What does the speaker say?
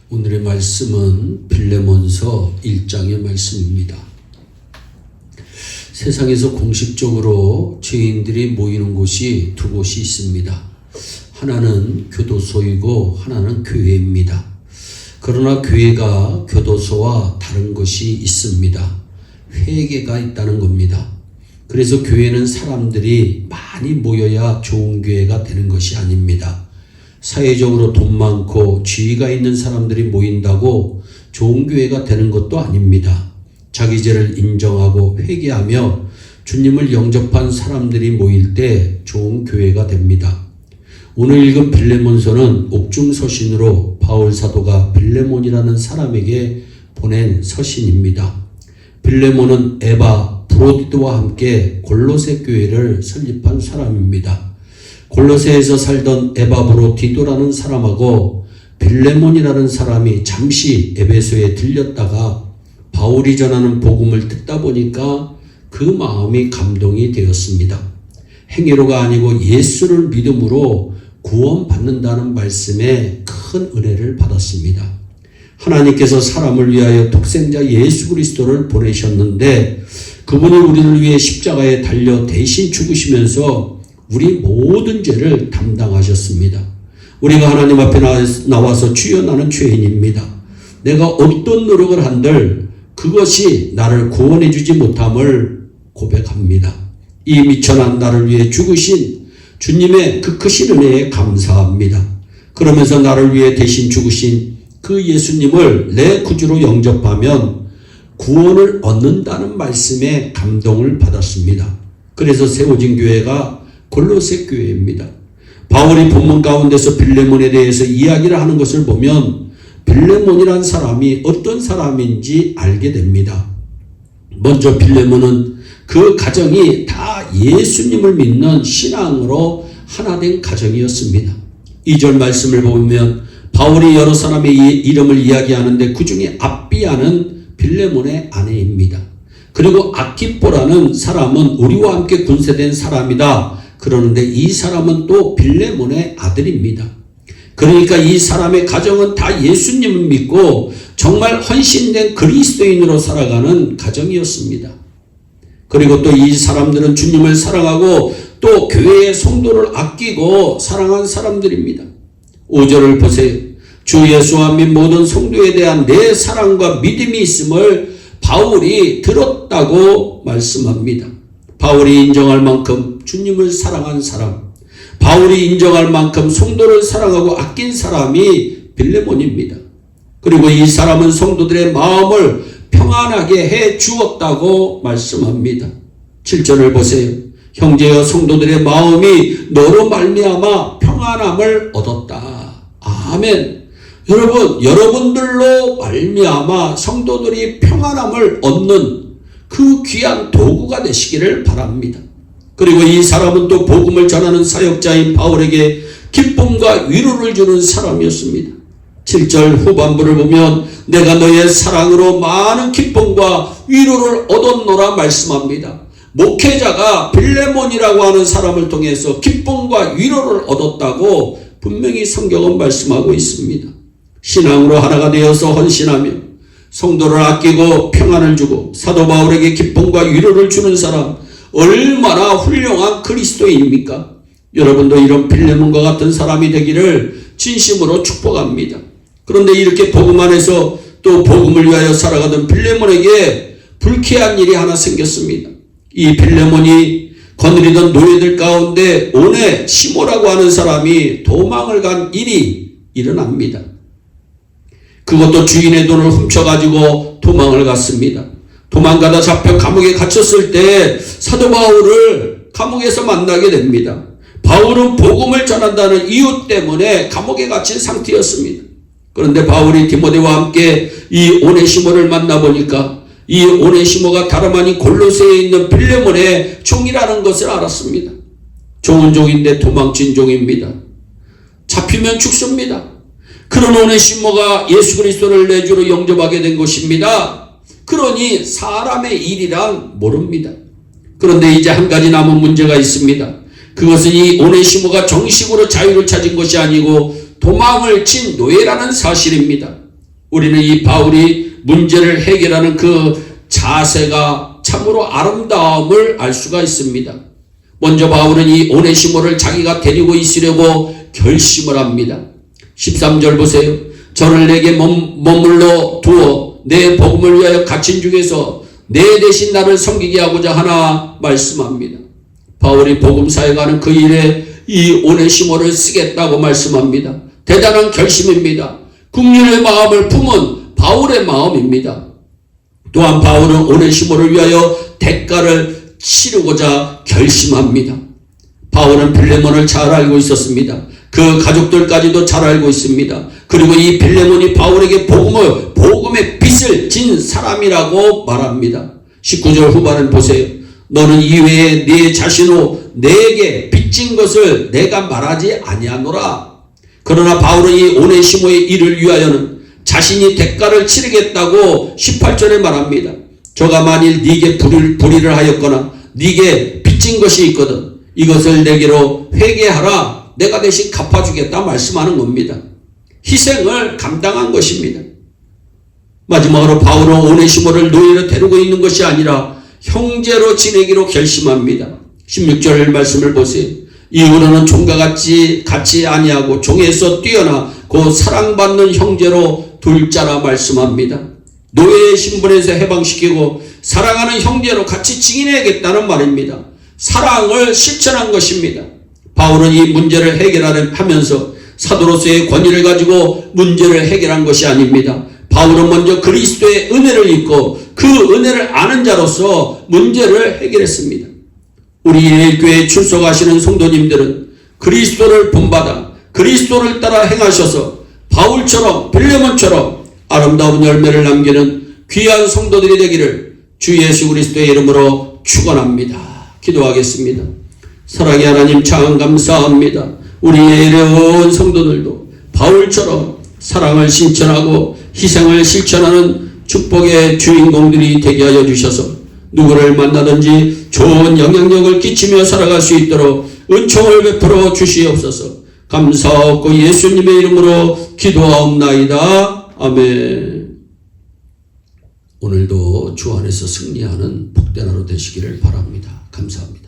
오늘의 말씀은 빌레몬서 1장의 말씀입니다. 세상에서 공식적으로 죄인들이 모이는 곳이 두 곳이 있습니다. 하나는 교도소이고 하나는 교회입니다. 그러나 교회가 교도소와 다른 것이 있습니다. 회개가 있다는 겁니다. 그래서 교회는 사람들이 많이 모여야 좋은 교회가 되는 것이 아닙니다. 사회적으로 돈 많고 지위가 있는 사람들이 모인다고 좋은 교회가 되는 것도 아닙니다. 자기 죄를 인정하고 회개하며 주님을 영접한 사람들이 모일 때 좋은 교회가 됩니다. 오늘 읽은 빌레몬서는 옥중 서신으로 바울 사도가 빌레몬이라는 사람에게 보낸 서신입니다. 빌레몬은 에바, 브로디도와 함께 골로새 교회를 설립한 사람입니다. 골로새에서 살던 에바 브로디도라는 사람하고 빌레몬이라는 사람이 잠시 에베소에 들렸다가 바울이 전하는 복음을 듣다 보니까 그 마음이 감동이 되었습니다. 행위로가 아니고 예수를 믿음으로 구원받는다는 말씀에 큰 은혜를 받았습니다. 하나님께서 사람을 위하여 독생자 예수 그리스도를 보내셨는데 그분이 우리를 위해 십자가에 달려 대신 죽으시면서 우리 모든 죄를 담당하셨습니다. 우리가 하나님 앞에 나와서 주여 나는 죄인입니다. 내가 어떤 노력을 한들 그것이 나를 구원해 주지 못함을 고백합니다. 이 미천한 나를 위해 죽으신 주님의 그 크신 은혜에 감사합니다. 그러면서 나를 위해 대신 죽으신 그 예수님을 내 구주로 영접하면 구원을 얻는다는 말씀에 감동을 받았습니다. 그래서 세워진 교회가 골로새 교회입니다. 바울이 본문 가운데서 빌레몬에 대해서 이야기를 하는 것을 보면 빌레몬이란 사람이 어떤 사람인지 알게 됩니다. 먼저 빌레몬은 그 가정이 다 예수님을 믿는 신앙으로 하나 된 가정이었습니다. 2절 말씀을 보면 바울이 여러 사람의 이름을 이야기하는데 그 중에 압비아는 빌레몬의 아내입니다. 그리고 아키포라는 사람은 우리와 함께 군세된 사람이다. 그러는데 이 사람은 또 빌레몬의 아들입니다. 그러니까 이 사람의 가정은 다 예수님을 믿고 정말 헌신된 그리스도인으로 살아가는 가정이었습니다. 그리고 또 이 사람들은 주님을 사랑하고 또 교회의 성도를 아끼고 사랑한 사람들입니다. 5절을 보세요. 주 예수와 및 모든 성도에 대한 내 사랑과 믿음이 있음을 바울이 들었다고 말씀합니다. 바울이 인정할 만큼 주님을 사랑한 사람, 바울이 인정할 만큼 성도를 사랑하고 아낀 사람이 빌레몬입니다. 그리고 이 사람은 성도들의 마음을 평안하게 해 주었다고 말씀합니다. 7절을 보세요. 형제여 성도들의 마음이 너로 말미암아 평안함을 얻었다. 아멘. 여러분, 여러분들로 말미암아 성도들이 평안함을 얻는 그 귀한 도구가 되시기를 바랍니다. 그리고 이 사람은 또 복음을 전하는 사역자인 바울에게 기쁨과 위로를 주는 사람이었습니다. 7절 후반부를 보면 내가 너의 사랑으로 많은 기쁨과 위로를 얻었노라 말씀합니다. 목회자가 빌레몬이라고 하는 사람을 통해서 기쁨과 위로를 얻었다고 분명히 성경은 말씀하고 있습니다. 신앙으로 하나가 되어서 헌신하며 성도를 아끼고 평안을 주고 사도 바울에게 기쁨과 위로를 주는 사람, 얼마나 훌륭한 그리스도인입니까? 여러분도 이런 빌레몬과 같은 사람이 되기를 진심으로 축복합니다. 그런데 이렇게 복음 안에서 또 복음을 위하여 살아가던 빌레몬에게 불쾌한 일이 하나 생겼습니다. 이 빌레몬이 거느리던 노예들 가운데 오네시모라고 하는 사람이 도망을 간 일이 일어납니다. 그것도 주인의 돈을 훔쳐가지고 도망을 갔습니다. 도망가다 잡혀 감옥에 갇혔을 때 사도 바울을 감옥에서 만나게 됩니다. 바울은 복음을 전한다는 이유 때문에 감옥에 갇힌 상태였습니다. 그런데 바울이 디모데와 함께 이 오네시모를 만나보니까 이 오네시모가 다름 아닌 골로새에 있는 빌레몬의 종이라는 것을 알았습니다. 좋은 종인데 도망친 종입니다. 잡히면 죽습니다. 그런 오네시모가 예수 그리스도를 내 주로 영접하게 된 것입니다. 그러니 사람의 일이란 모릅니다. 그런데 이제 한 가지 남은 문제가 있습니다. 그것은 이 오네시모가 정식으로 자유를 찾은 것이 아니고 도망을 친 노예라는 사실입니다. 우리는 이 바울이 문제를 해결하는 그 자세가 참으로 아름다움을 알 수가 있습니다. 먼저 바울은 이 오네시모를 자기가 데리고 있으려고 결심을 합니다. 13절 보세요. 저를 내게 머물러 두어 내 복음을 위하여 갇힌 중에서 내 대신 나를 섬기게 하고자 하나 말씀합니다. 바울이 복음 사역하는 그 일에 이 오네시모를 쓰겠다고 말씀합니다. 대단한 결심입니다. 국민의 마음을 품은 바울의 마음입니다. 또한 바울은 오네시모를 위하여 대가를 치르고자 결심합니다. 바울은 빌레몬을 잘 알고 있었습니다. 그 가족들까지도 잘 알고 있습니다. 그리고 이 빌레몬이 바울에게 복음의 빚을 진 사람이라고 말합니다. 19절 후반을 보세요. 너는 이외에 네 자신으로 내게 빚진 것을 내가 말하지 아니하노라. 그러나 바울은 이 오네시모의 일을 위하여는 자신이 대가를 치르겠다고 18절에 말합니다. 저가 만일 네게 불의를 하였거나 네게 빚진 것이 있거든 이것을 내게로 회개하라. 내가 대신 갚아주겠다 말씀하는 겁니다. 희생을 감당한 것입니다. 마지막으로 바울은 오네시모를 노예로 데리고 있는 것이 아니라 형제로 지내기로 결심합니다. 16절 말씀을 보세요. 이후로는 종과 같이 아니하고 종에서 뛰어나 곧 사랑받는 형제로 둘 자라 말씀합니다. 노예의 신분에서 해방시키고 사랑하는 형제로 같이 지내야겠다는 말입니다. 사랑을 실천한 것입니다. 바울은 이 문제를 해결하면서 사도로서의 권위를 가지고 문제를 해결한 것이 아닙니다. 바울은 먼저 그리스도의 은혜를 입고 그 은혜를 아는 자로서 문제를 해결했습니다. 우리 일교회에 출석하시는 성도님들은 그리스도를 본받아 그리스도를 따라 행하셔서 바울처럼 빌레몬처럼 아름다운 열매를 남기는 귀한 성도들이 되기를 주 예수 그리스도의 이름으로 축원합니다. 기도하겠습니다. 사랑의 하나님 참 감사합니다. 우리의 어려운 성도들도 바울처럼 사랑을 실천하고 희생을 실천하는 축복의 주인공들이 되게 하여 주셔서 누구를 만나든지 좋은 영향력을 끼치며 살아갈 수 있도록 은총을 베풀어 주시옵소서. 감사하고 예수님의 이름으로 기도하옵나이다. 아멘. 오늘도 주 안에서 승리하는 복된 하루 되시기를 바랍니다. 감사합니다.